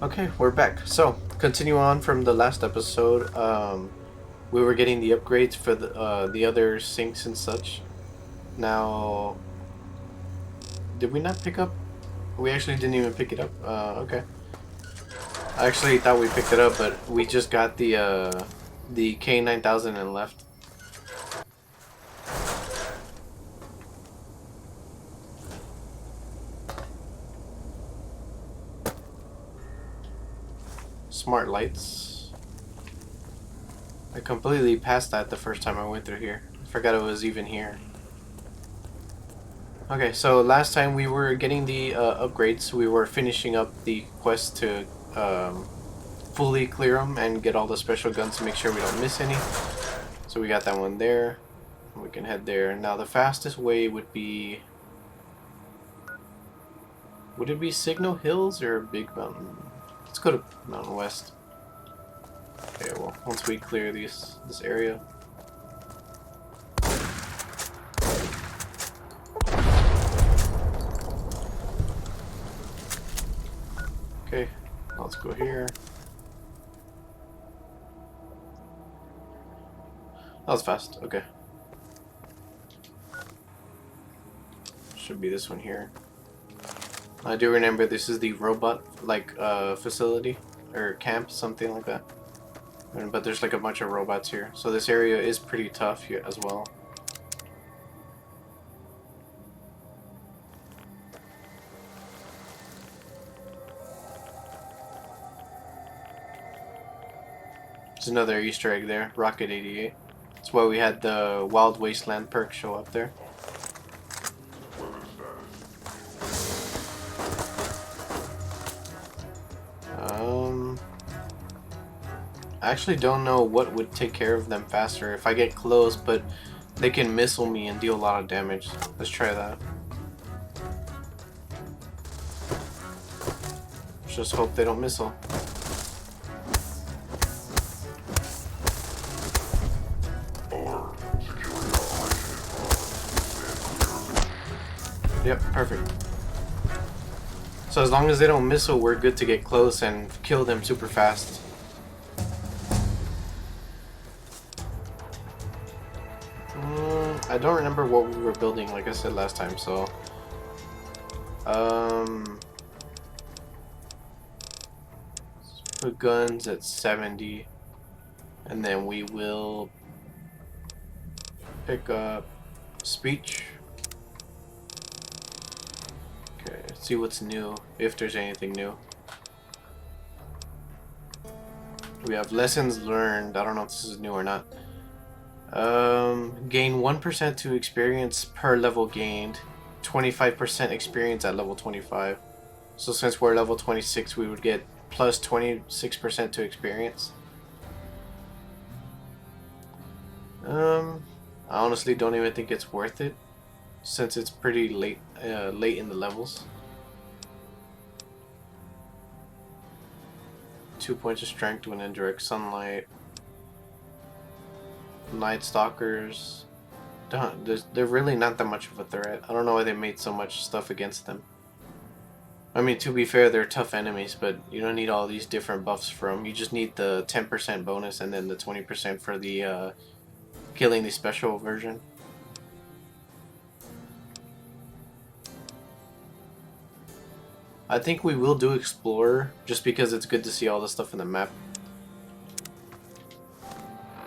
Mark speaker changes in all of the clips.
Speaker 1: Okay, we're back. So, continue on from the last episode. We were getting the upgrades for the other sinks and such. Now, did we not pick up? We actually didn't even pick it up. Okay. I actually thought we picked it up, but we just got the K9000 and left. Smart lights. I completely passed that the first time I went through here. I forgot it was even here. Okay, so last time we were getting the upgrades. We were finishing up the quest to fully clear them and get all the special guns to make sure we don't miss any. So we got that one there. We can head there. Now the fastest way would be... Would it be Signal Hills or Big Mountain? Let's go to Mountain West. Okay, well, once we clear this area. Okay, let's go here. That was fast, okay. Should be this one here. I do remember this is the robot, like, facility, or camp, something like that. But there's like a bunch of robots here, so this area is pretty tough here as well. There's another Easter egg there, Rocket 88. That's why we had the Wild Wasteland perk show up there. I actually don't know what would take care of them faster if I get close, but they can missile me and deal a lot of damage. Let's try that. Just hope they don't missile. Yep, perfect. So as long as they don't missile, we're good to get close and kill them super fast. I don't remember what we were building, like I said last time, so... Let's put guns at 70. And then we will pick up speech. Okay, let's see what's new, if there's anything new. We have lessons learned. I don't know if this is new or not. Gain 1% to experience per level gained. 25% experience at level 25. So since we're level 26, we would get plus 26% to experience. I honestly don't even think it's worth it, since it's pretty late in the levels. 2 points of strength when in direct sunlight. Night Stalkers. They're really not that much of a threat. I don't know why they made so much stuff against them. I mean, to be fair, they're tough enemies, but you don't need all these different buffs for them. You just need the 10% bonus and then the 20% for the killing the special version. I think we will do Explorer, just because it's good to see all the stuff in the map.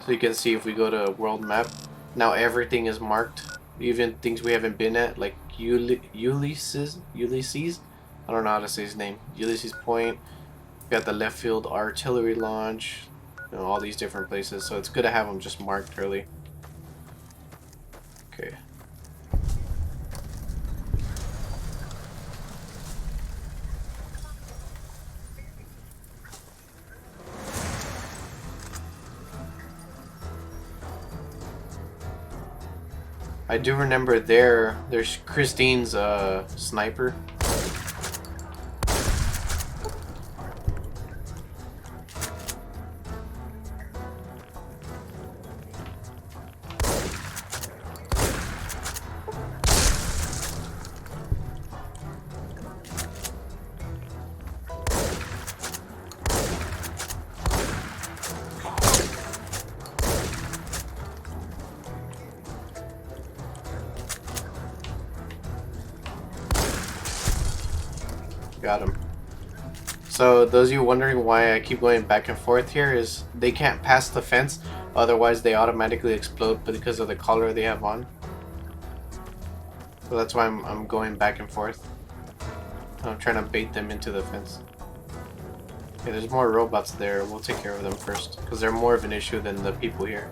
Speaker 1: So you can see if we go to world map, now everything is marked, even things we haven't been at, like Ulysses. I don't know how to say his name. Ulysses Point. Got the left field artillery launch. You know, all these different places. So it's good to have them just marked early. Okay. I do remember there's Christine's sniper. Got him. So those of you wondering why I keep going back and forth here is they can't pass the fence, otherwise they automatically explode because of the collar they have on. So that's why I'm going back and forth. I'm trying to bait them into the fence. Okay, there's more robots there. We'll take care of them first, because they're more of an issue than the people here.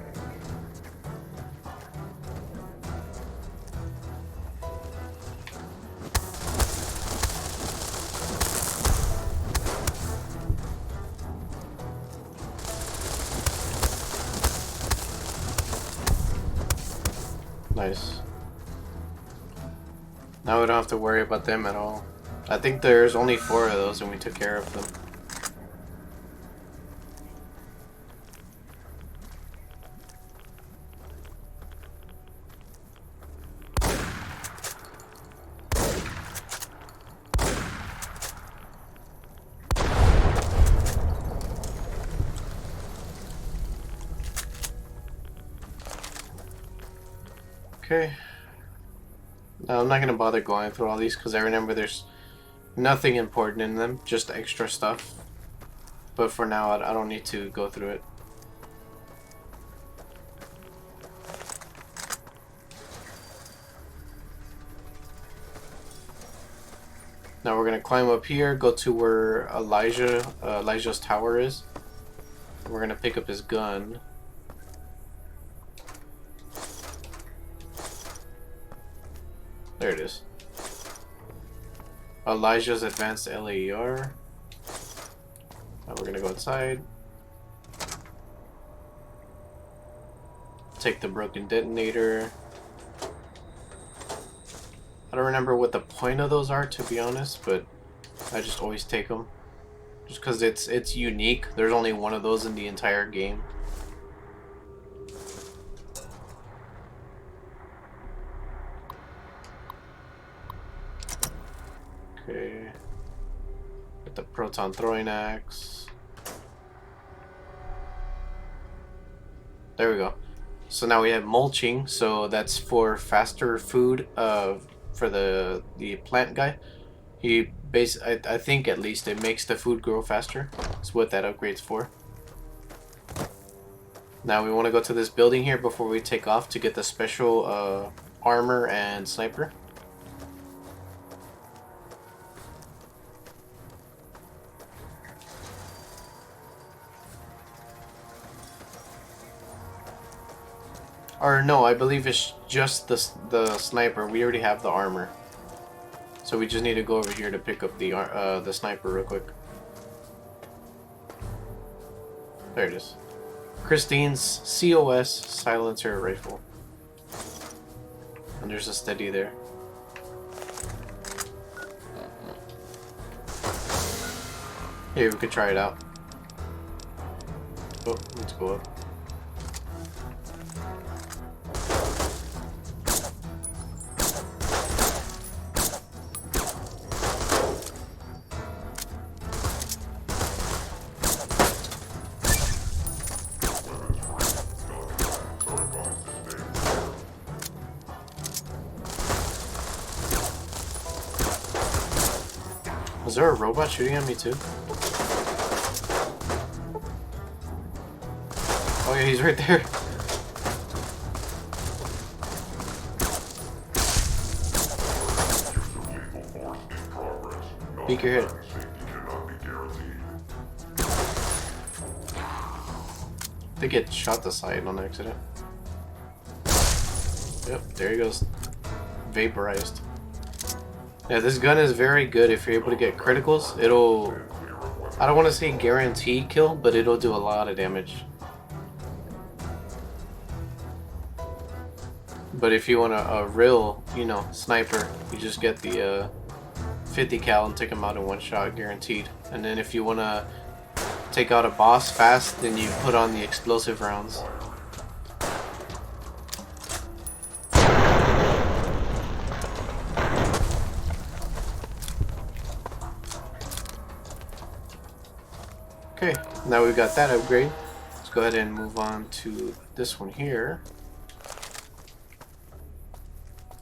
Speaker 1: Nice. Now we don't have to worry about them at all. I think there's only 4 of those and we took care of them. Okay. Now I'm not gonna bother going through all these because I remember there's nothing important in them, just extra stuff. But for now, I don't need to go through it. Now we're gonna climb up here, go to where Elijah's tower is. We're gonna pick up his gun. There it is. Elijah's advanced LAER. Now we're gonna go inside. Take the broken detonator. I don't remember what the point of those are, to be honest, but I just always take them. Just because it's unique. There's only one of those in the entire game. Okay. Get the proton throwing axe. There we go. So now we have mulching, so that's for faster food for the plant guy. I think at least it makes the food grow faster. That's what that upgrade's for. Now we want to go to this building here before we take off to get the special armor and sniper. Or no, I believe it's just the sniper. We already have the armor. So we just need to go over here to pick up the sniper real quick. There it is. Christine's COS silencer rifle. And there's a steady there. Here, we could try it out. Oh, let's go up. Was there a robot shooting at me too? Oh yeah, he's right there. Peek your head. They get shot the side on accident. Yep, there he goes. Vaporized. Yeah, this gun is very good if you're able to get criticals. It'll... I don't want to say guarantee kill, but it'll do a lot of damage. But if you want a real, you know, sniper, you just get the 50 cal and take them out in one shot, guaranteed. And then if you want to take out a boss fast, then you put on the explosive rounds. Okay, now we've got that upgrade. Let's go ahead and move on to this one here.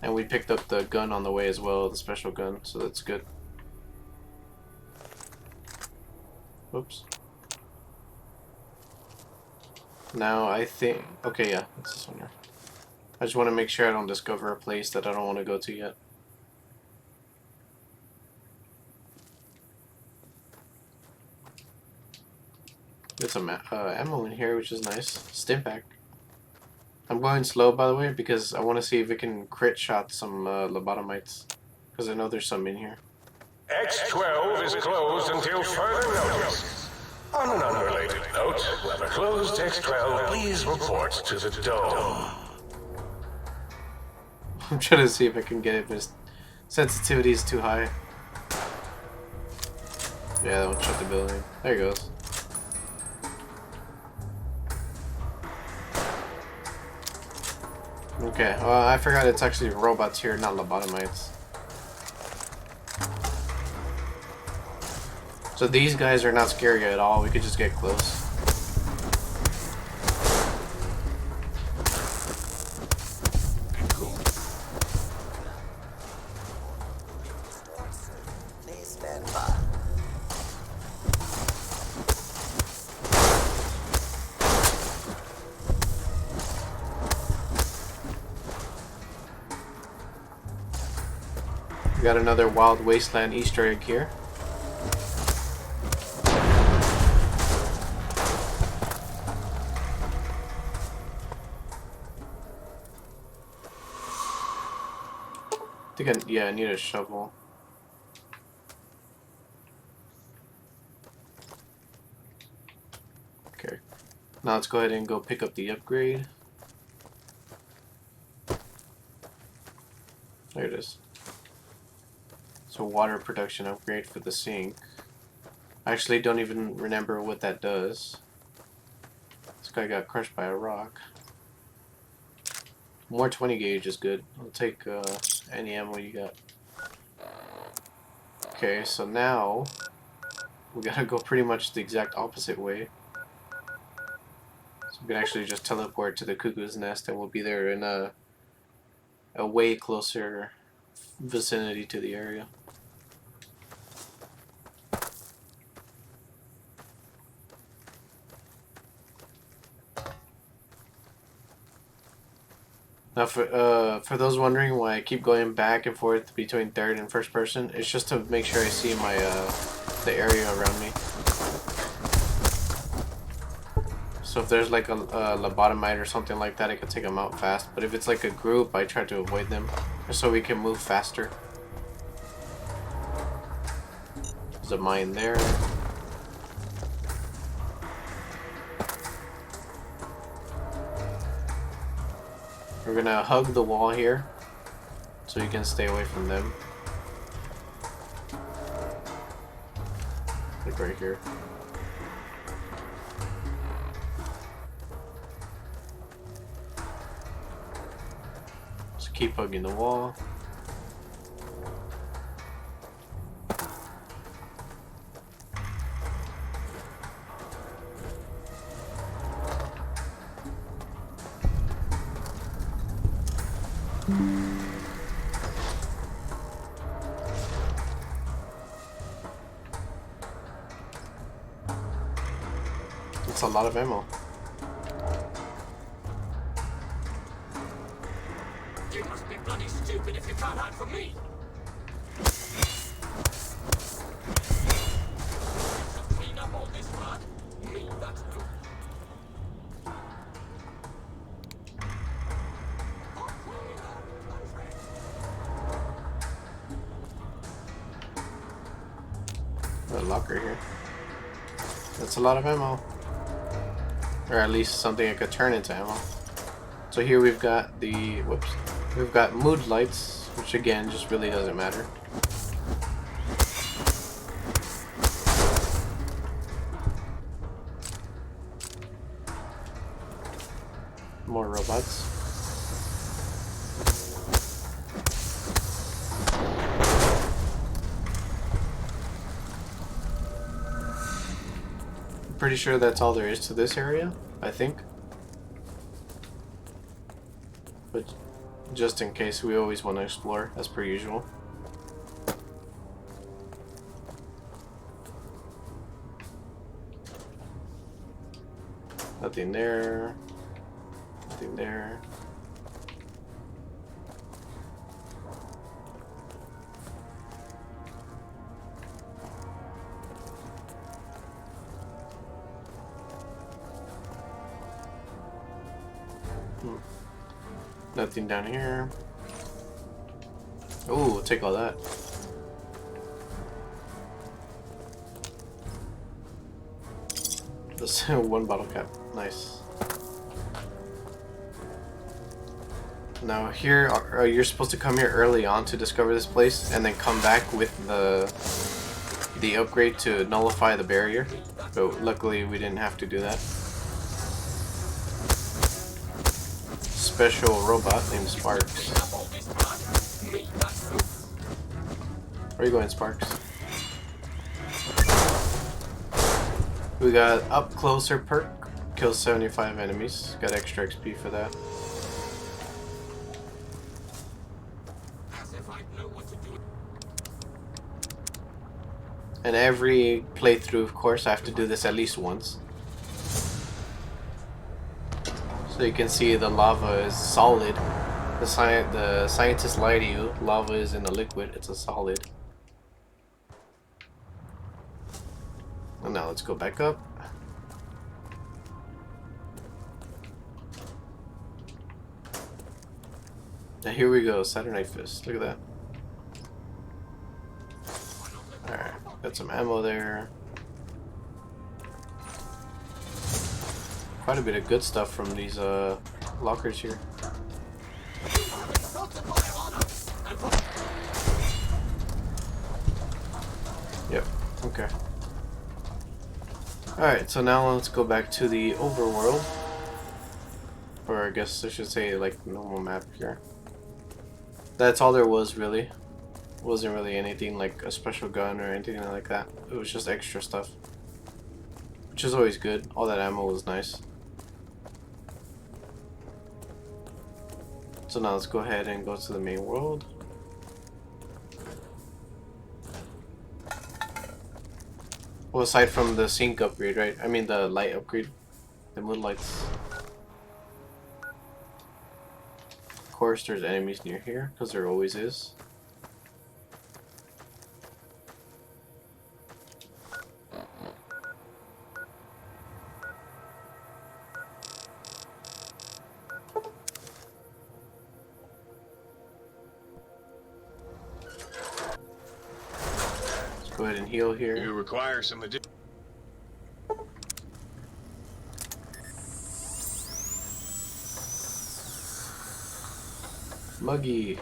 Speaker 1: And we picked up the gun on the way as well, the special gun, so that's good. Whoops. Now I think... Okay, yeah, it's this one here. I just want to make sure I don't discover a place that I don't want to go to yet. Get some ammo in here, which is nice. Stimpak. I'm going slow, by the way, because I want to see if it can crit shot some lobotomites. Because I know there's some in here.
Speaker 2: X12 is closed until further notice. On an unrelated note, whoever closed X12, please report to the dome.
Speaker 1: I'm trying to see if I can get it, but its sensitivity is too high. Yeah, that one shut the building. There it goes. Okay, well, I forgot it's actually robots here, not lobotomites. So these guys are not scary at all, we could just get close. We got another Wild Wasteland Easter egg here. I need a shovel. Okay. Now let's go ahead and go pick up the upgrade. There it is. So water production upgrade for the sink. I actually don't even remember what that does. This guy got crushed by a rock. More 20 gauge is good. I'll take any ammo you got. Okay, so now we gotta go pretty much the exact opposite way. So we can actually just teleport to the cuckoo's nest and we'll be there in a way closer vicinity to the area. Now, for those wondering why I keep going back and forth between third and first person, it's just to make sure I see my the area around me. So if there's like a lobotomite or something like that, I can take them out fast. But if it's like a group, I try to avoid them, just so we can move faster. There's a mine there. We're gonna hug the wall here, so you can stay away from them. Like right here. Just keep hugging the wall. That's a lot of ammo.
Speaker 3: You must be bloody stupid if you can't hide from me. Clean up all this mud. Me, that's good.
Speaker 1: A locker here. That's a lot of ammo. Or at least something I could turn into ammo. So here we've got the, whoops, we've got mood lights, which again just really doesn't matter. More robots. Pretty sure that's all there is to this area, I think. But just in case, we always want to explore, as per usual. Nothing there. Nothing there. Nothing down here. Oh, take all that. Just one bottle cap. Nice. Now here, you're supposed to come here early on to discover this place, and then come back with the upgrade to nullify the barrier. But luckily, we didn't have to do that. Special robot named Sparks. Where are you going, Sparks? We got up closer perk, kills 75 enemies. Got extra XP for that. And every playthrough, of course, I have to do this at least once. So you can see the lava is solid. The scientists lie to you. Lava is in a liquid. It's a solid. And now let's go back up. Now here we go, Saturnite Fist. Look at that. Alright, got some ammo there. Quite a bit of good stuff from these lockers here. Yep, okay. Alright, so now let's go back to the overworld. Or I guess I should say like normal map here. That's all there was really. Wasn't really anything like a special gun or anything like that. It was just extra stuff. Which is always good. All that ammo was nice. So now let's go ahead and go to the main world. Well, aside from the sync upgrade, right? I mean the light upgrade. The moonlights. Of course there's enemies near here, because there always is. Go ahead and heal here.
Speaker 2: You require some
Speaker 1: Muggy.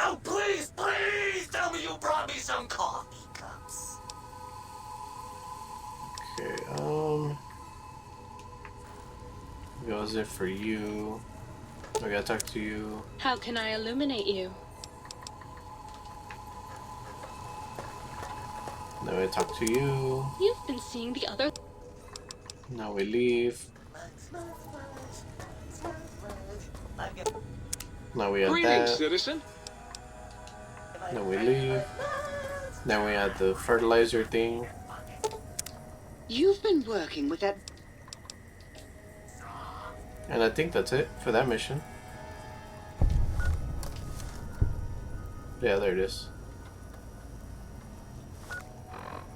Speaker 3: Oh, please, please tell me you brought me some coffee cups.
Speaker 1: Okay, goes it for you. I gotta talk to you.
Speaker 4: How can I illuminate you?
Speaker 1: Now I talk to you.
Speaker 4: You've been seeing the other...
Speaker 1: Now we leave. Now we add that.
Speaker 2: citizen.
Speaker 1: Now we leave. Then we add the fertilizer thing.
Speaker 4: You've been working with that...
Speaker 1: And I think that's it for that mission. Yeah, there it is.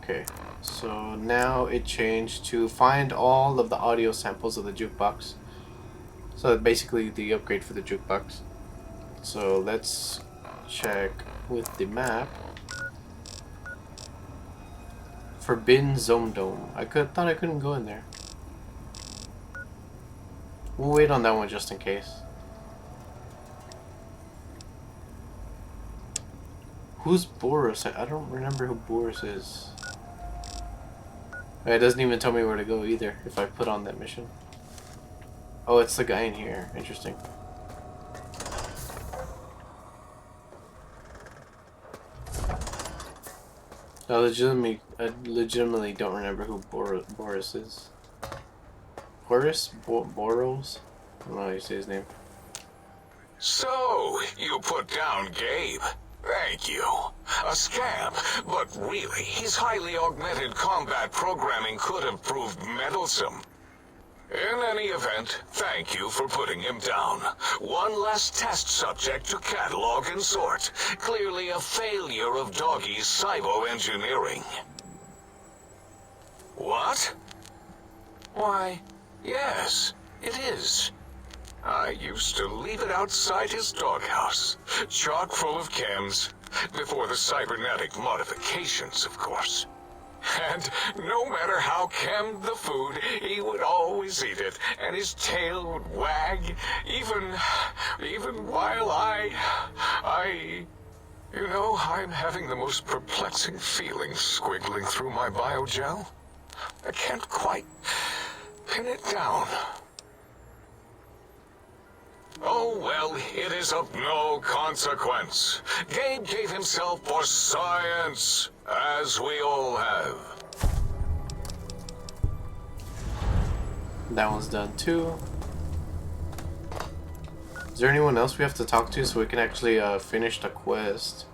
Speaker 1: Okay, so now it changed to find all of the audio samples of the jukebox. So basically the upgrade for the jukebox. So let's check with the map. Forbidden Zone Dome. Thought I couldn't go in there. We'll wait on that one just in case. Who's Boris? I don't remember who Boris is. It doesn't even tell me where to go either if I put on that mission. Oh, it's the guy in here. Interesting. I legitimately don't remember who Boris is. Boris? Boros? I don't know how you say his name.
Speaker 2: So, you put down Gabe. Thank you. A scam, but really, his highly augmented combat programming could have proved meddlesome. In any event, thank you for putting him down. One less test subject to catalog and sort. Clearly a failure of Doggy's cybo-engineering. What? Why, yes, it is. I used to leave it outside his doghouse, chock full of chems, before the cybernetic modifications, of course. And no matter how chemmed the food, he would always eat it, and his tail would wag, even while you know, I'm having the most perplexing feeling squiggling through my biogel. I can't quite pin it down. Oh, well, it is of no consequence. Gabe gave himself for science, as we all have.
Speaker 1: That one's done too. Is there anyone else we have to talk to so we can actually finish the quest?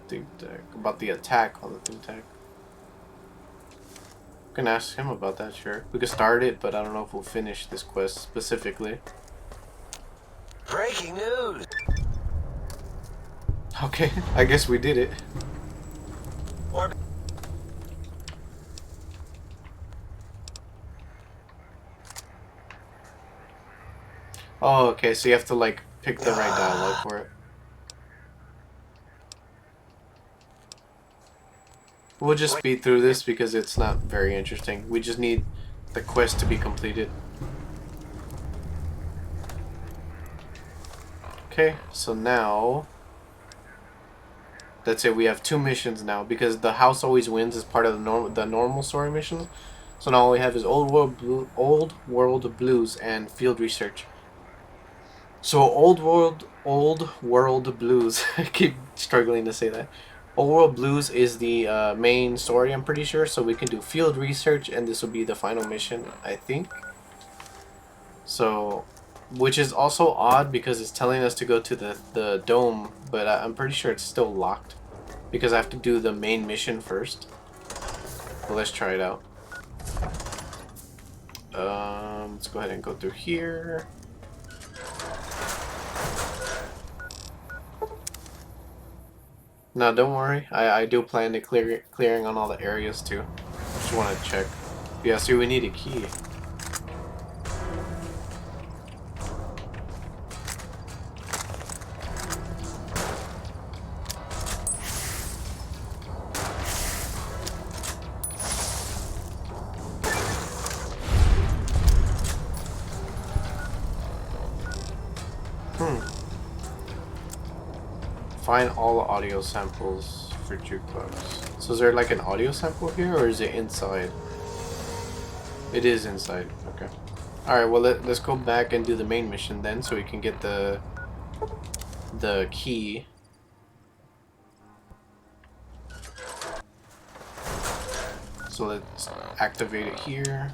Speaker 1: Think tank. About the attack on the think tank. We can ask him about that, sure. We can start it, but I don't know if we'll finish this quest specifically.
Speaker 3: Breaking news!
Speaker 1: Okay, I guess we did it. Oh, okay, so you have to, like, pick the right dialogue for it. We'll just speed through this because it's not very interesting. We just need the quest to be completed. Okay, so now... That's it, we have 2 missions now, because the house always wins as part of the normal story missions. So now all we have is Old World Blues and Field Research. So Old World Blues, I keep struggling to say that. Old World Blues is the main story, I'm pretty sure, so we can do Field Research, and this will be the final mission, I think. So, which is also odd because it's telling us to go to the dome, but I'm pretty sure it's still locked because I have to do the main mission first. Well, let's try it out. Let's go ahead and go through here. No, don't worry. I do plan to clearing on all the areas too. Just want to check. Yeah, see, we need a key. Find all audio samples for jukebox. So is there like an audio sample here, or is it inside? It is inside. Okay. All right. Well, let's go back and do the main mission then, so we can get the key. So let's activate it here.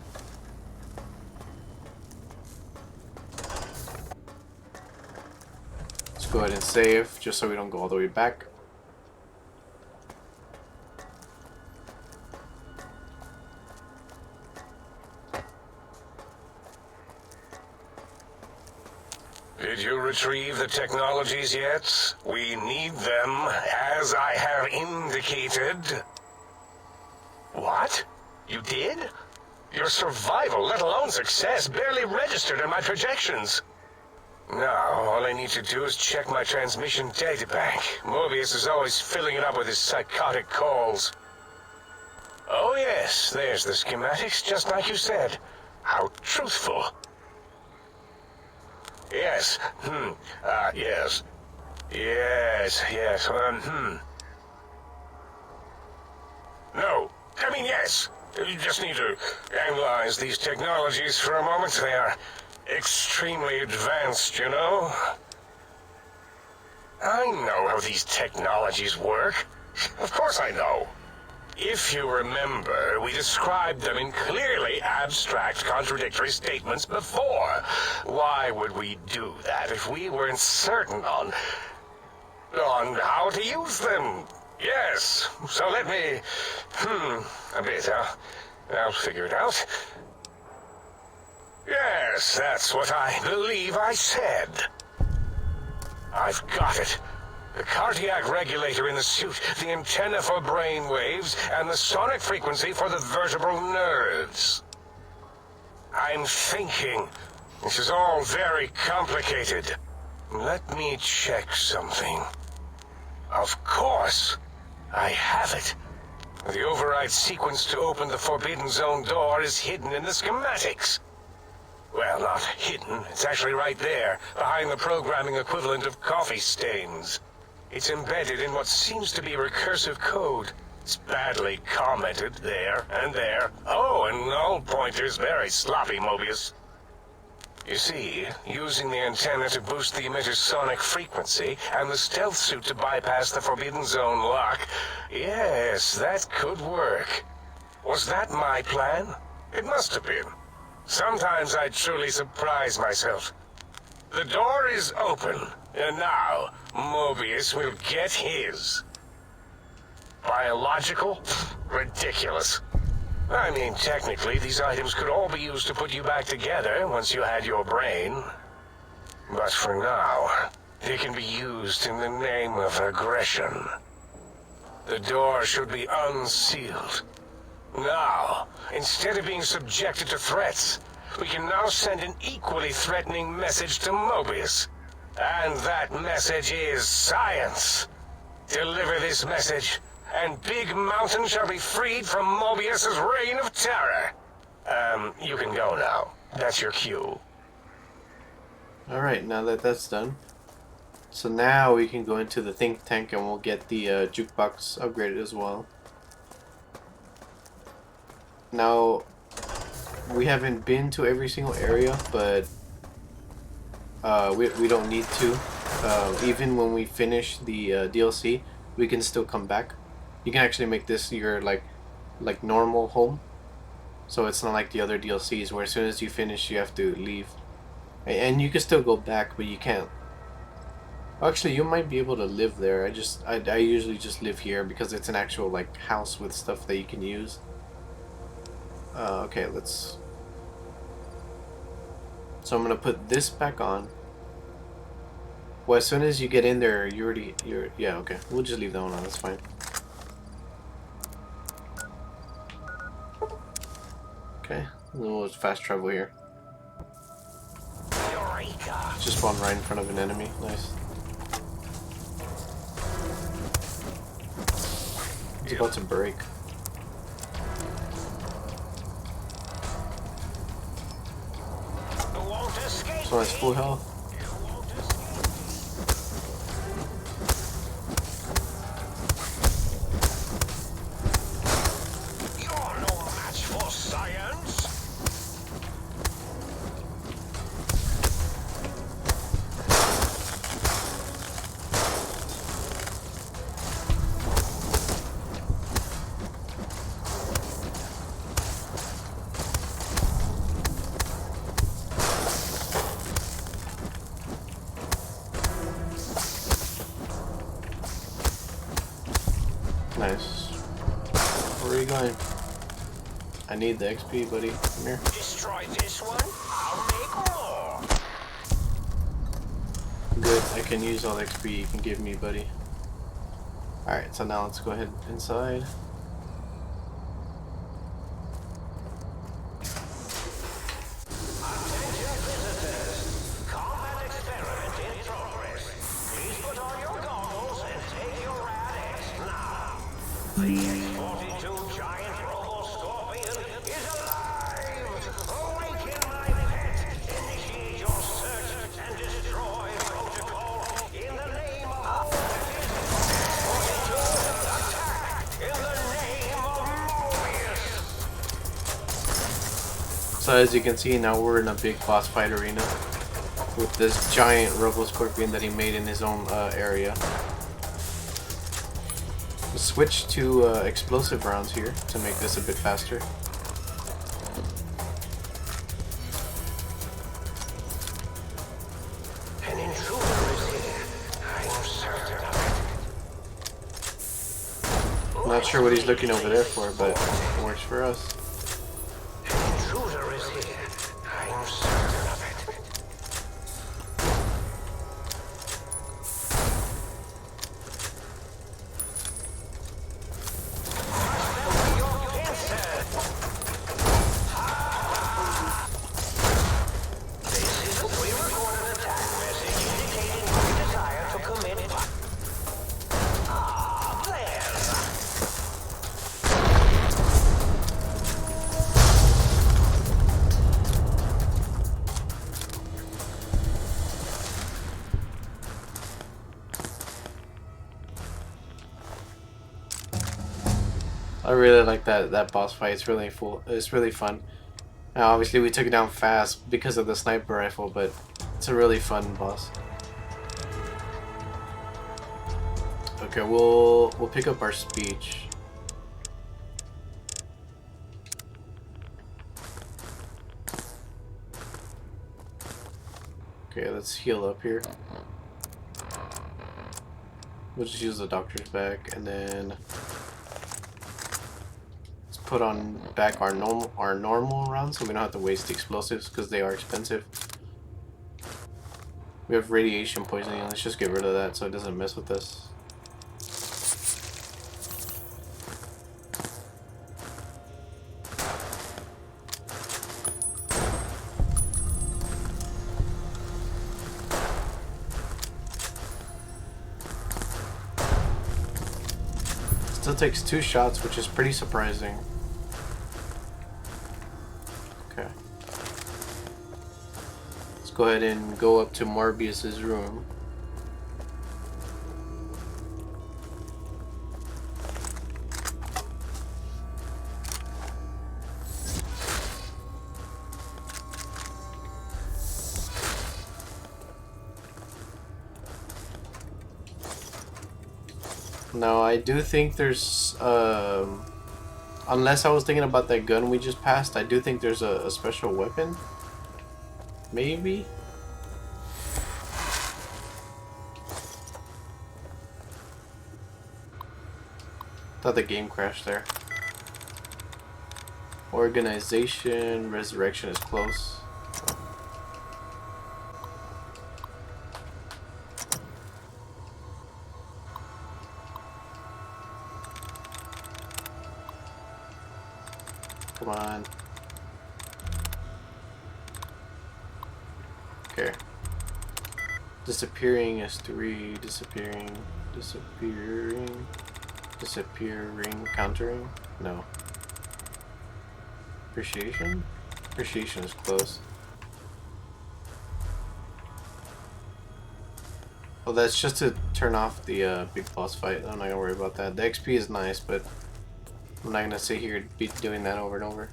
Speaker 1: Go ahead and save, just so we don't go all the way back.
Speaker 2: Did you retrieve the technologies yet? We need them, as I have indicated. What? You did? Your survival, let alone success, barely registered in my projections. Now, all I need to do is check my transmission databank. Mobius is always filling it up with his psychotic calls. Oh yes, there's the schematics, just like you said. How truthful. Yes, yes. Yes, No, I mean yes. You just need to analyze these technologies for a moment. They are extremely advanced, you know? I know how these technologies work. Of course I know. If you remember, we described them in clearly abstract, contradictory statements before. Why would we do that if we weren't certain on how to use them? Yes, so let me... a bit, huh? I'll figure it out. Yes, that's what I believe I said. I've got it. The cardiac regulator in the suit, the antenna for brain waves, and the sonic frequency for the vertebral nerves. I'm thinking. This is all very complicated. Let me check something. Of course, I have it. The override sequence to open the Forbidden Zone door is hidden in the schematics. Well, not hidden. It's actually right there, behind the programming equivalent of coffee stains. It's embedded in what seems to be recursive code. It's badly commented there and there. Oh, and null pointers very sloppy, Mobius. You see, using the antenna to boost the emitter's sonic frequency and the stealth suit to bypass the Forbidden Zone lock, yes, that could work. Was that my plan? It must have been. Sometimes I truly surprise myself. The door is open, and now Mobius will get his. Biological? Ridiculous. I mean, technically, these items could all be used to put you back together once you had your brain. But for now, they can be used in the name of aggression. The door should be unsealed. Now, instead of being subjected to threats, we can now send an equally threatening message to Mobius. And that message is science. Deliver this message, and Big Mountain shall be freed from Mobius's reign of terror. You can go now. That's your cue.
Speaker 1: Alright, now that that's done. So now we can go into the think tank and we'll get the jukebox upgraded as well. Now, we haven't been to every single area, but we don't need to. Even when we finish the DLC, we can still come back. You can actually make this your like normal home, so it's not like the other DLCs where as soon as you finish you have to leave, and you can still go back, but you can't. Actually, you might be able to live there. I usually just live here because it's an actual like house with stuff that you can use. Okay, let's. So I'm gonna put this back on. Well, as soon as you get in there, you're yeah, okay. We'll just leave that one on. That's fine. Okay, a little fast travel here.
Speaker 3: Eureka!
Speaker 1: Just spawn right in front of an enemy. Nice. It's about to break. So it's full health.
Speaker 2: You're no match for science.
Speaker 1: Nice. Where are you going? I need the XP, buddy. Come here.
Speaker 2: Destroy this one, I'll make more.
Speaker 1: Good. I can use all the XP you can give me, buddy. Alright, so now let's go ahead inside.
Speaker 2: Attention visitors. Combat experiment in progress. Please put on your goggles and take your rad-X now. The X-42 giant robo scorpion is alive! Awaken my pet! Initiate your search and destroy protocol in the name of X-42! Attack in the name of Mobius!
Speaker 1: So as you can see, now we're in a big boss fight arena with this giant robo scorpion that he made in his own area. Let's switch to explosive rounds here to make this a bit faster.
Speaker 2: An intruder is here. I'm certain of it.
Speaker 1: Not sure what he's looking over there for, but it works for us.
Speaker 2: An intruder is here. I'm certain of it.
Speaker 1: I really like that boss fight. It's really It's really fun. Now, obviously, we took it down fast because of the sniper rifle, but it's a really fun boss. Okay, we'll pick up our speech. Okay, let's heal up here. We'll just use the doctor's bag, and then let's put on back our normal rounds, so we don't have to waste the explosives because they are expensive. We have radiation poisoning. Let's just get rid of that so it doesn't mess with us. Still takes 2 shots, which is pretty surprising. Okay. Let's go ahead and go up to Mobius's room. No, I do think there's, unless I was thinking about that gun we just passed, I do think there's a special weapon. Maybe? Thought the game crashed there. Organization, resurrection is close. Come on. Okay. Disappearing is 3. Disappearing. Countering? No. Appreciation? Appreciation is close. Well, that's just to turn off the big boss fight. I'm not gonna worry about that. The XP is nice, but I'm not gonna sit here and be doing that over and over.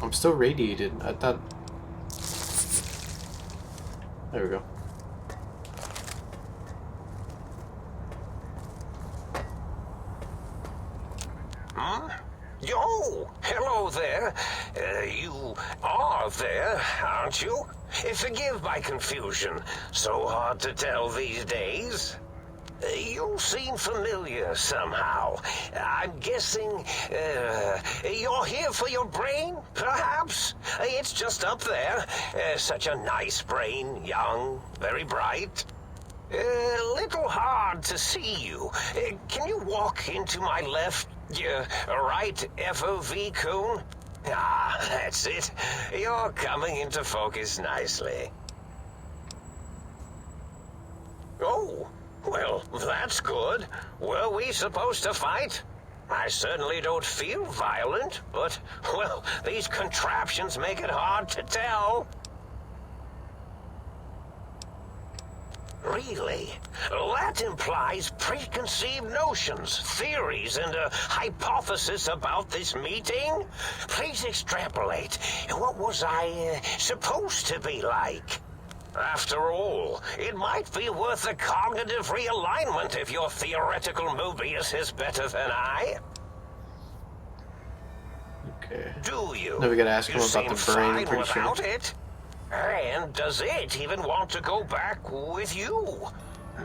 Speaker 1: I'm still radiated. I thought... There we go.
Speaker 2: Huh? Yo! Hello there. You are there, aren't you? Forgive my confusion. So hard to tell these days. You seem familiar somehow. I'm guessing you're here for your brain, perhaps? It's just up there. Such a nice brain, young, very bright. Little hard to see you. Can you walk into my left, right FOV cone? Ah, that's it. You're coming into focus nicely. Oh, well, that's good. Were we supposed to fight? I certainly don't feel violent, but, well, these contraptions make it hard to tell. Really? That implies preconceived notions, theories, and a hypothesis about this meeting? Please extrapolate. What was I supposed to be like? After all, it might be worth a cognitive realignment if your theoretical mobius is better than I.
Speaker 1: Okay.
Speaker 2: Do you?
Speaker 1: Now we gotta ask
Speaker 2: You
Speaker 1: him about
Speaker 2: seem
Speaker 1: the brain, I'm
Speaker 2: fine
Speaker 1: pretty sure.
Speaker 2: without it. And does it even want to go back with you?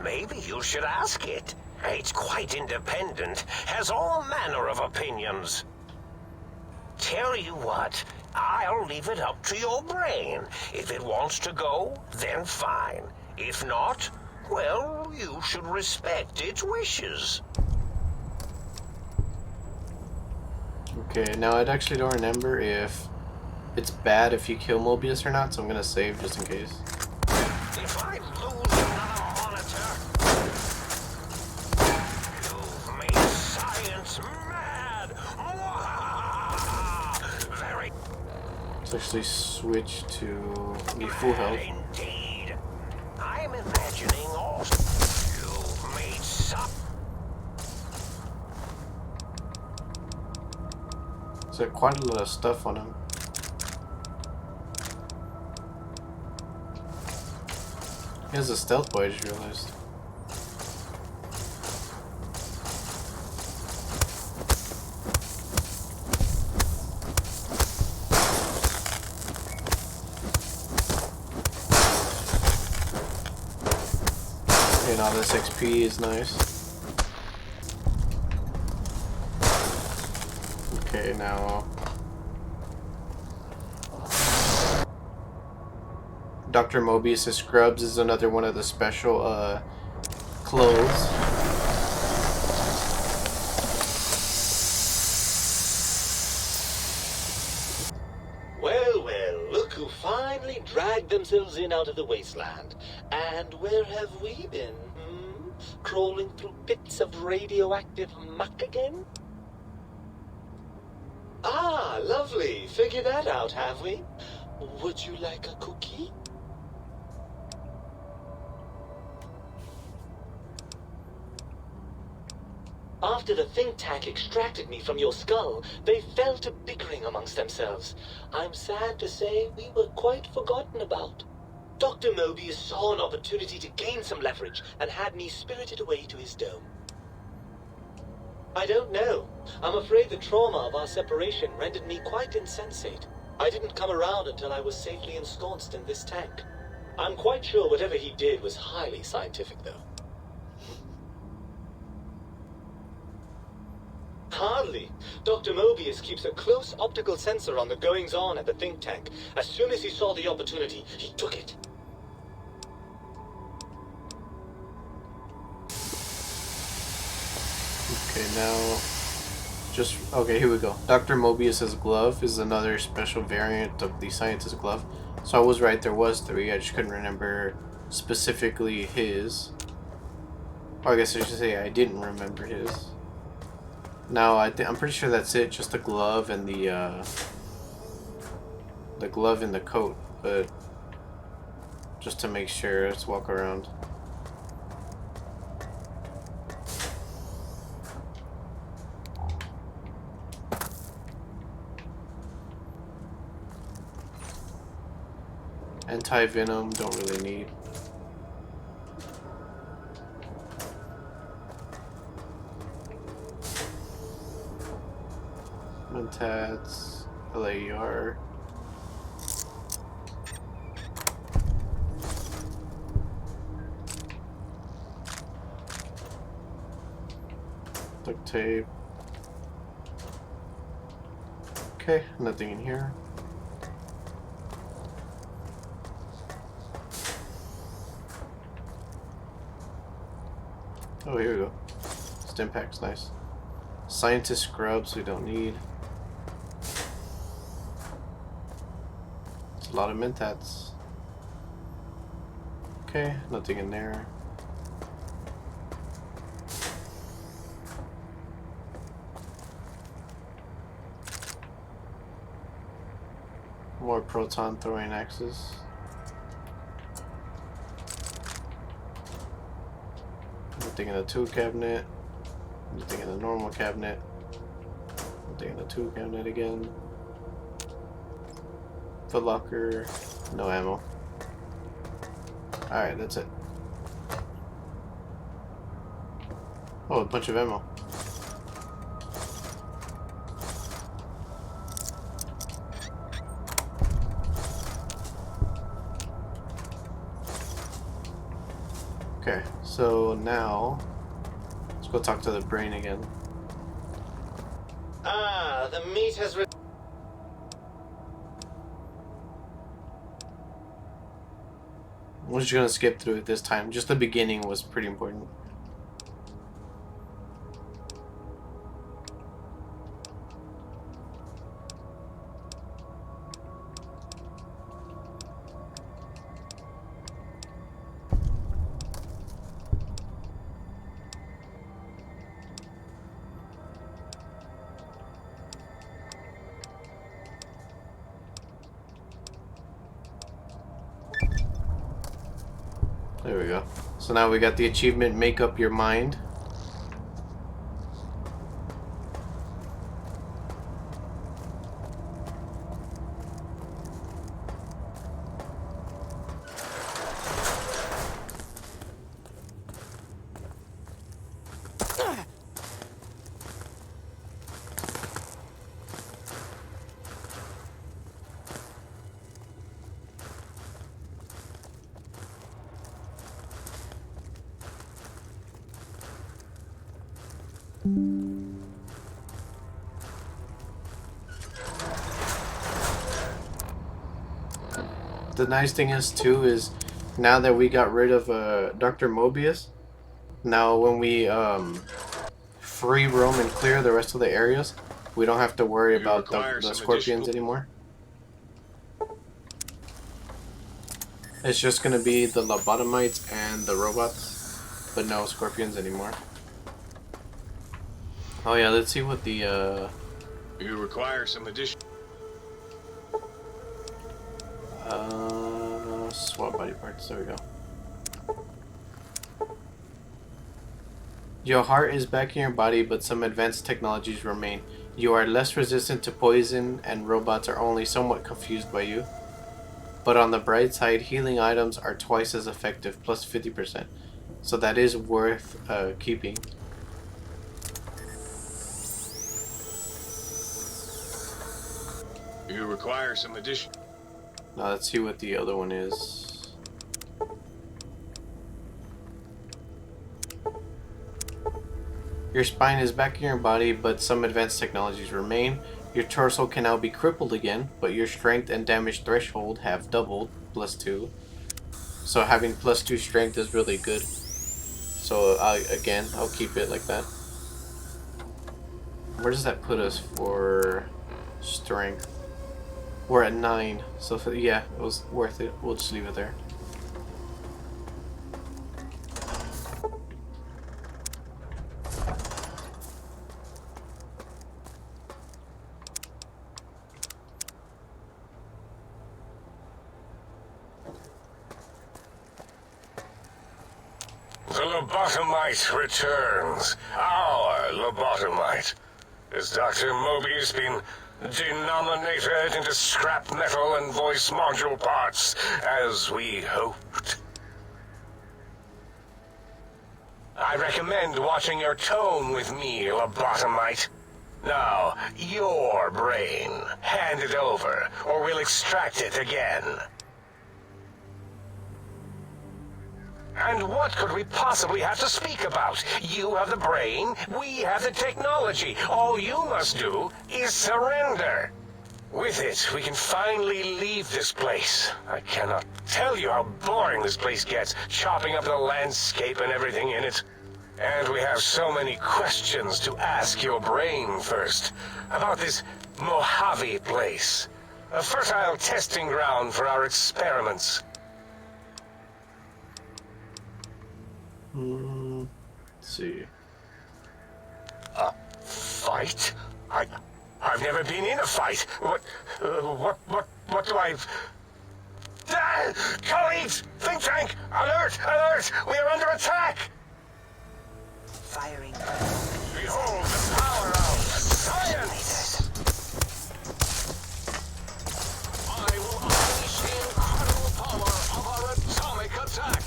Speaker 2: Maybe you should ask it. It's quite independent, has all manner of opinions. Tell you what, I'll leave it up to your brain. If it wants to go, then fine. If not, well, you should respect its wishes.
Speaker 1: Okay, now I actually don't remember if it's bad if you kill Mobius or not, so I'm gonna save just in case.
Speaker 2: If I lose another monitor, you've made science mad. Very
Speaker 1: Let's actually switch to the full health.
Speaker 2: indeed. I'm imagining all you've made some.
Speaker 1: There's quite a lot of stuff on him. He has a stealth boy, I just realized. And all this XP is nice. Okay, now Dr. Mobius' Scrubs is another one of the special clothes.
Speaker 3: Well, well, look who finally dragged themselves in out of the wasteland. And where have we been? Crawling through pits of radioactive muck again? Ah, lovely. Figured that out, have we? Would you like a cookie? After the think tank extracted me from your skull, they fell to bickering amongst themselves. I'm sad to say we were quite forgotten about. Dr. Mobius saw an opportunity to gain some leverage and had me spirited away to his dome. I don't know. I'm afraid the trauma of our separation rendered me quite insensate. I didn't come around until I was safely ensconced in this tank. I'm quite sure whatever he did was highly scientific, though. Hardly. Dr. Mobius keeps a close optical sensor on the goings-on at the think tank. As soon as he saw the opportunity, he took it.
Speaker 1: Okay, now okay, here we go. Dr. Mobius's glove is another special variant of the scientist's glove. So I was right, there was 3. I just couldn't remember specifically his. Or I guess I should say I didn't remember his. Now I'm pretty sure that's it, just the glove and the glove and the coat, but just to make sure, let's walk around. Anti-venom, don't really need. Mentats, LAER. Duct tape. Okay, nothing in here. Oh, here we go. Stim packs, nice. Scientist scrubs we don't need. It's a lot of mentats. Okay, nothing in there. More proton throwing axes. Nothing in the tool cabinet. Nothing in the normal cabinet. Nothing in the tool cabinet again. Foot locker. No ammo. Alright, that's it. Oh, a bunch of ammo. Okay, so now let's go talk to the brain again.
Speaker 3: Ah, the meat has...
Speaker 1: We're just gonna skip through it this time. Just the beginning was pretty important. There we go. So now we got the achievement, make up your mind. The nice thing is too is now that we got rid of Dr. Mobius, now when we free roam and clear the rest of the areas, we don't have to worry about the scorpions anymore. It's just gonna be the lobotomites and the robots, but no scorpions anymore. Oh yeah, let's see what the
Speaker 2: You require some addition.
Speaker 1: swap body parts. There we go. Your heart is back in your body, but some advanced technologies remain. You are less resistant to poison, and robots are only somewhat confused by you. But on the bright side, healing items are twice as effective, plus 50%. So that is worth keeping.
Speaker 2: You require some addition.
Speaker 1: Now let's see what the other one is. Your spine is back in your body, but some advanced technologies remain. Your torso can now be crippled again, but your strength and damage threshold have doubled, +2. So having +2 strength is really good. So I'll keep it like that. Where does that put us for strength? We're at 9, so yeah, it was worth it. We'll just leave it there.
Speaker 2: The lobotomite returns. Our lobotomite. Has Dr. Mobius been denominated into scrap metal and voice module parts, as we hoped? I recommend watching your tone with me, lobotomite. Now, your brain. Hand it over, or we'll extract it again. And what could we possibly have to speak about? You have the brain, we have the technology. All you must do is surrender. With it, we can finally leave this place. I cannot tell you how boring this place gets, chopping up the landscape and everything in it. And we have so many questions to ask your brain first. About this Mojave place. A fertile testing ground for our experiments.
Speaker 1: Let's see.
Speaker 2: A fight? I've never been in a fight. What do I... Ah! Colleagues! Think tank! Alert! Alert! We are under attack!
Speaker 4: Firing.
Speaker 2: Behold the power of science! I will unleash the incredible power of our atomic attack!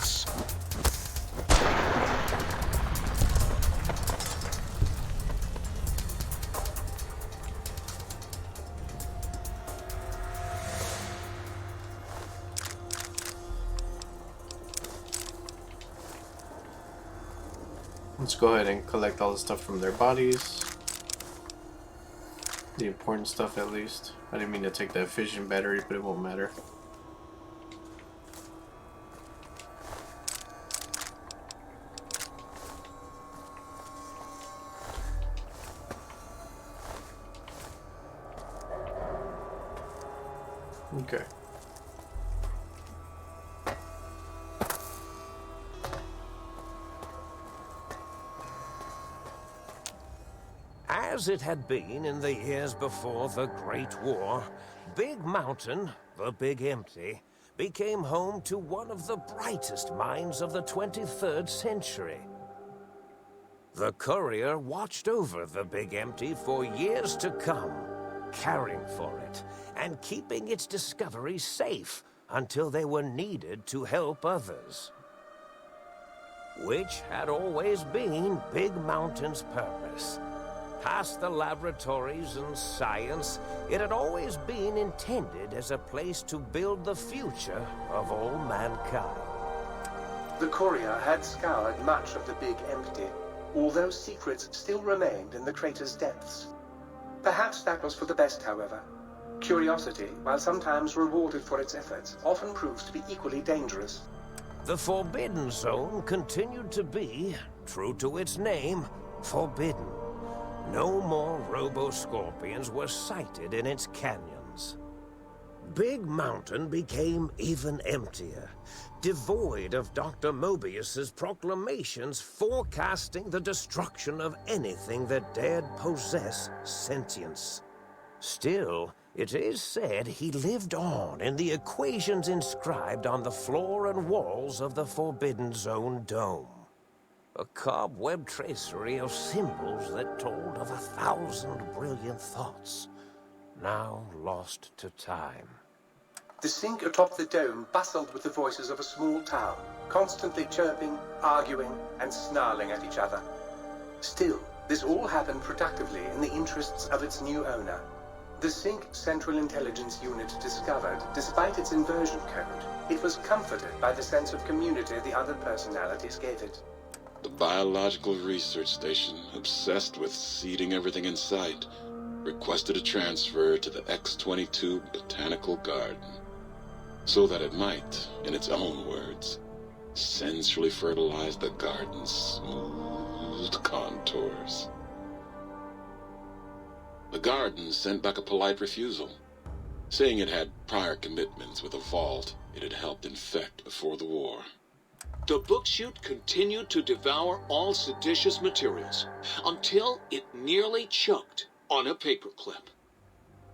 Speaker 1: Let's go ahead and collect all the stuff from their bodies. The important stuff, at least. I didn't mean to take that fission battery, but it won't matter. Okay.
Speaker 5: As it had been in the years before the Great War, Big Mountain, the Big Empty, became home to one of the brightest minds of the 23rd century. The courier watched over the Big Empty for years to come, caring for it and keeping its discoveries safe until they were needed to help others. Which had always been Big Mountain's purpose. Past the laboratories and science, it had always been intended as a place to build the future of all mankind.
Speaker 6: The courier had scoured much of the Big Empty, although secrets still remained in the crater's depths. Perhaps that was for the best, however. Curiosity, while sometimes rewarded for its efforts, often proves to be equally dangerous.
Speaker 5: The Forbidden Zone continued to be, true to its name, forbidden. No more robo-scorpions were sighted in its canyons. Big Mountain became even emptier, devoid of Dr. Mobius's proclamations forecasting the destruction of anything that dared possess sentience. Still, it is said he lived on in the equations inscribed on the floor and walls of the Forbidden Zone dome. A cobweb tracery of symbols that told of 1,000 brilliant thoughts, now lost to time.
Speaker 6: The sink atop the dome bustled with the voices of a small town, constantly chirping, arguing, and snarling at each other. Still, this all happened productively in the interests of its new owner. The Sync Central Intelligence Unit discovered, despite its inversion code, it was comforted by the sense of community the other personalities gave it.
Speaker 7: The biological research station, obsessed with seeding everything in sight, requested a transfer to the X-22 Botanical Garden, so that it might, in its own words, sensually fertilize the garden's smooth contours. The garden sent back a polite refusal, saying it had prior commitments with a vault it had helped infect before the war.
Speaker 8: The book chute continued to devour all seditious materials until it nearly choked on a paperclip.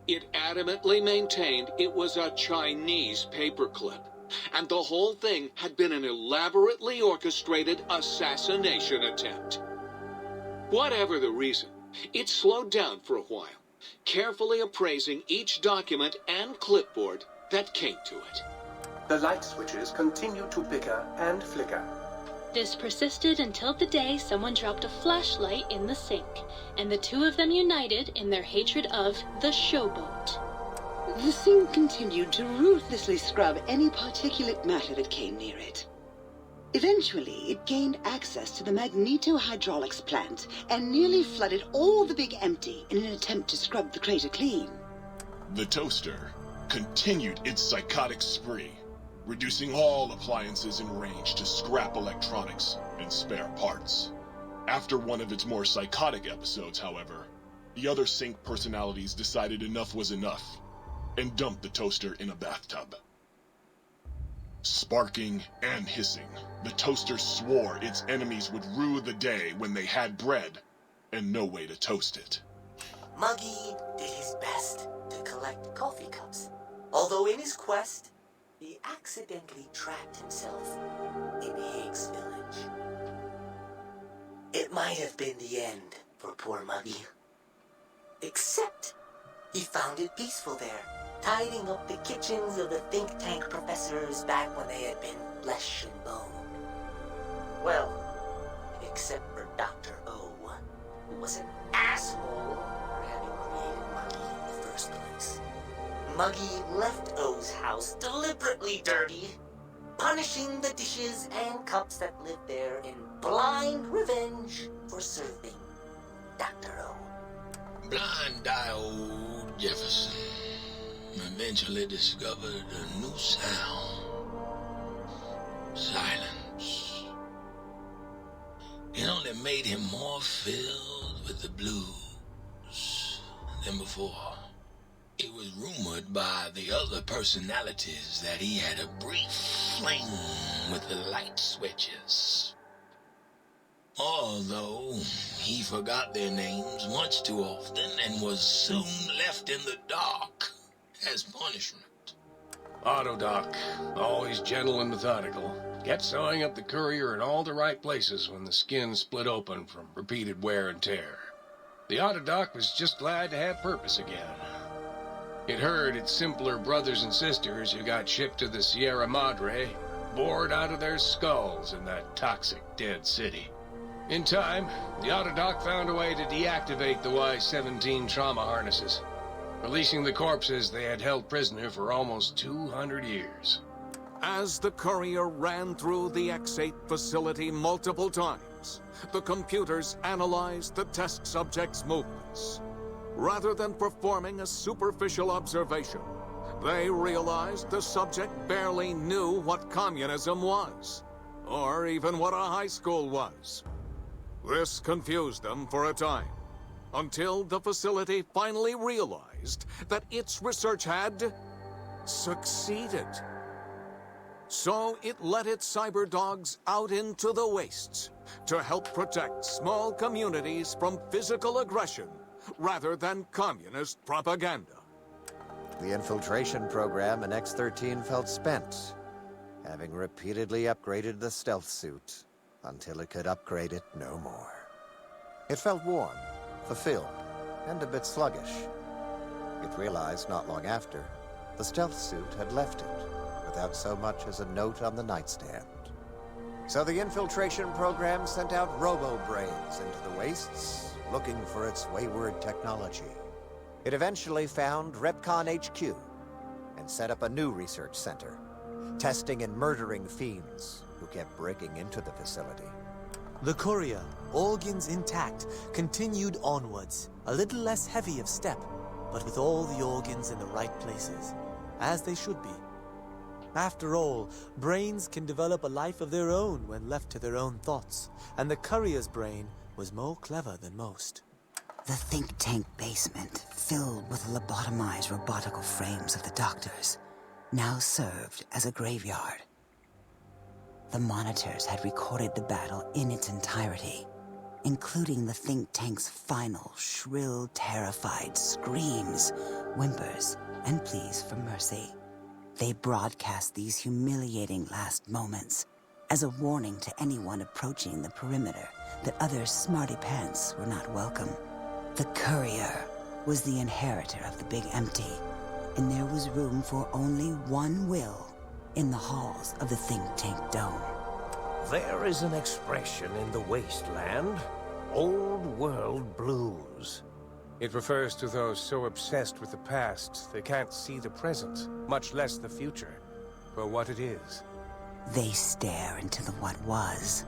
Speaker 8: It adamantly maintained it was a Chinese paperclip, and the whole thing had been an elaborately orchestrated assassination attempt. Whatever the reason, it slowed down for a while, carefully appraising each document and clipboard that came to it.
Speaker 6: The light switches continued to bicker and flicker.
Speaker 9: This persisted until the day someone dropped a flashlight in the sink, and the two of them united in their hatred of the showboat.
Speaker 4: The sink continued to ruthlessly scrub any particulate matter that came near it. Eventually, it gained access to the magneto-hydraulics plant and nearly flooded all the Big Empty in an attempt to scrub the crater clean.
Speaker 10: The toaster continued its psychotic spree, reducing all appliances in range to scrap electronics and spare parts. After one of its more psychotic episodes, however, the other Sync personalities decided enough was enough and dumped the toaster in a bathtub. Sparking and hissing, the toaster swore its enemies would rue the day when they had bread and no way to toast it.
Speaker 11: Muggy did his best to collect coffee cups, although in his quest, he accidentally trapped himself in Higgs Village. It might have been the end for poor Muggy. Except, he found it peaceful there, tidying up the kitchens of the think tank professors back when they had been flesh and bone. Well, except for Dr. O, who was an asshole for having created Muggy in the first place. Muggy left O's house deliberately dirty, punishing the dishes and cups that lived there in Blind revenge for serving Dr. O.
Speaker 12: Blind eye old Jefferson eventually discovered a new sound. Silence. It only made him more filled with the blues than before. It was rumored by the other personalities that he had a brief fling with the light switches. Although he forgot their names much too often and was soon left in the dark as punishment.
Speaker 13: Autodoc, always gentle and methodical, kept sewing up the courier in all the right places when the skin split open from repeated wear and tear. The Autodoc was just glad to have purpose again. It heard its simpler brothers and sisters who got shipped to the Sierra Madre bored out of their skulls in that toxic dead city. In time, the Autodoc found a way to deactivate the Y-17 trauma harnesses, releasing the corpses they had held prisoner for almost 200 years.
Speaker 8: As the courier ran through the X-8 facility multiple times, the computers analyzed the test subject's movements. Rather than performing a superficial observation, they realized the subject barely knew what communism was, or even what a high school was. This confused them for a time, until the facility finally realized that its research had succeeded. So it let its cyber dogs out into the wastes to help protect small communities from physical aggression rather than communist propaganda.
Speaker 14: The infiltration program in X-13 felt spent, having repeatedly upgraded the stealth suit until it could upgrade it no more. It felt warm, fulfilled, and a bit sluggish. It realized not long after, the stealth suit had left it without so much as a note on the nightstand. So the infiltration program sent out robo brains into the wastes, looking for its wayward technology. It eventually found Repcon HQ and set up a new research center, testing and murdering fiends who kept breaking into the facility.
Speaker 15: The courier, organs intact, continued onwards, a little less heavy of step, but with all the organs in the right places, as they should be. After all, brains can develop a life of their own when left to their own thoughts, and the courier's brain was more clever than most.
Speaker 4: The think tank basement, filled with lobotomized robotical frames of the doctors, now served as a graveyard. The monitors had recorded the battle in its entirety, including the think tank's final, shrill, terrified screams, whimpers, and pleas for mercy. They broadcast these humiliating last moments as a warning to anyone approaching the perimeter that other smarty pants were not welcome. The courier was the inheritor of the Big Empty, and there was room for only one will in the halls of the think tank dome.
Speaker 5: There is an expression in the wasteland, old world blues.
Speaker 13: It refers to those so obsessed with the past they can't see the present, much less the future, for what it is.
Speaker 4: They stare into the what was,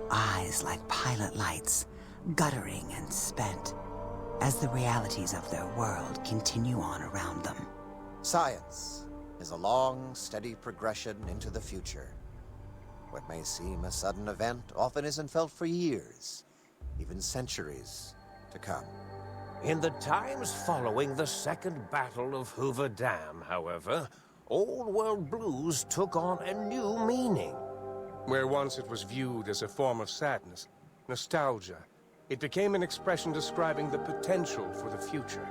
Speaker 4: eyes like pilot lights, guttering and spent, as the realities of their world continue on around them.
Speaker 14: Science is a long, steady progression into the future. What may seem a sudden event often isn't felt for years, even centuries to come.
Speaker 5: In the times following the Second Battle of Hoover Dam, however, Old World Blues took on a new meaning.
Speaker 13: Where once it was viewed as a form of sadness, nostalgia, it became an expression describing the potential for the future.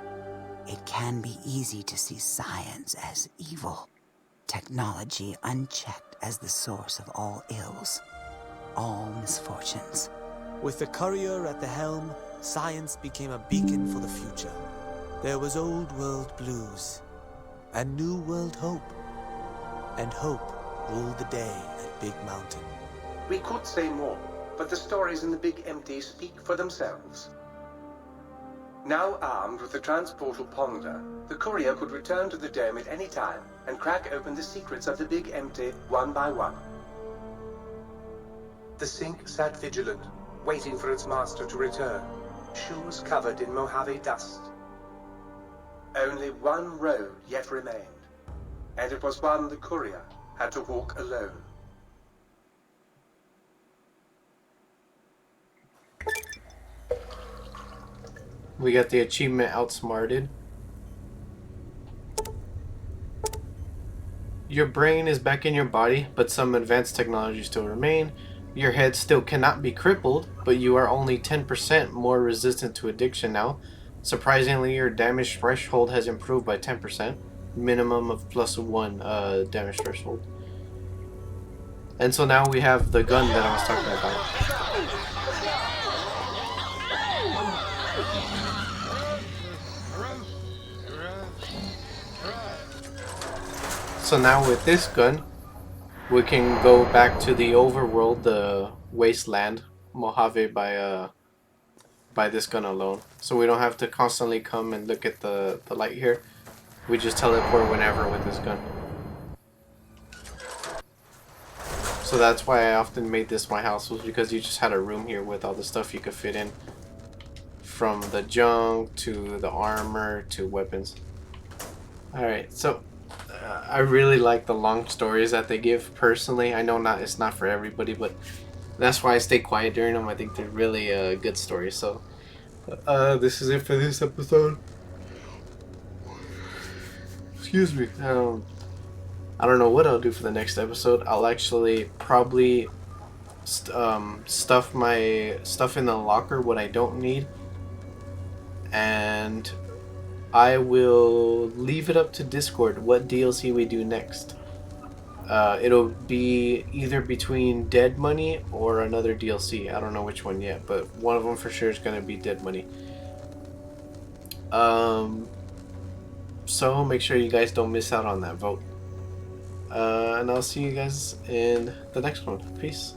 Speaker 4: It can be easy to see science as evil, technology unchecked as the source of all ills, all misfortunes.
Speaker 15: With the courier at the helm, science became a beacon for the future. There was old world blues, and new world hope. And hope ruled the day at Big Mountain.
Speaker 6: We could say more, but the stories in the Big Empty speak for themselves. Now armed with the transportal Ponder, the courier could return to the dome at any time and crack open the secrets of the Big Empty one by one. The sink sat vigilant, waiting for its master to return, shoes covered in Mojave dust. Only one road yet remained, and it was one the courier had to walk alone.
Speaker 1: We got the achievement Outsmarted. Your brain is back in your body, but some advanced technology still remain. Your head still cannot be crippled, but you are only 10% more resistant to addiction now. Surprisingly, your damage threshold has improved by 10%. Minimum of +1 damage threshold. And so now we have the gun that I was talking about. So now with this gun, we can go back to the overworld, the wasteland, Mojave by this gun alone. So we don't have to constantly come and look at the light here. We just teleport whenever with this gun. So that's why I often made this my house, was because you just had a room here with all the stuff you could fit in. From the junk to the armor to weapons. Alright, so I really like the long stories that they give personally. I know it's not for everybody, but that's why I stay quiet during them. I think they're really good stories. So this is it for this episode. Excuse me. I don't know what I'll do for the next episode. I'll actually probably stuff my stuff in the locker, what I don't need, and I will leave it up to Discord what DLC we do next. It'll be either between Dead Money or another DLC. I don't know which one yet, but one of them for sure is going to be Dead Money. So make sure you guys don't miss out on that vote. And I'll see you guys in the next one. Peace.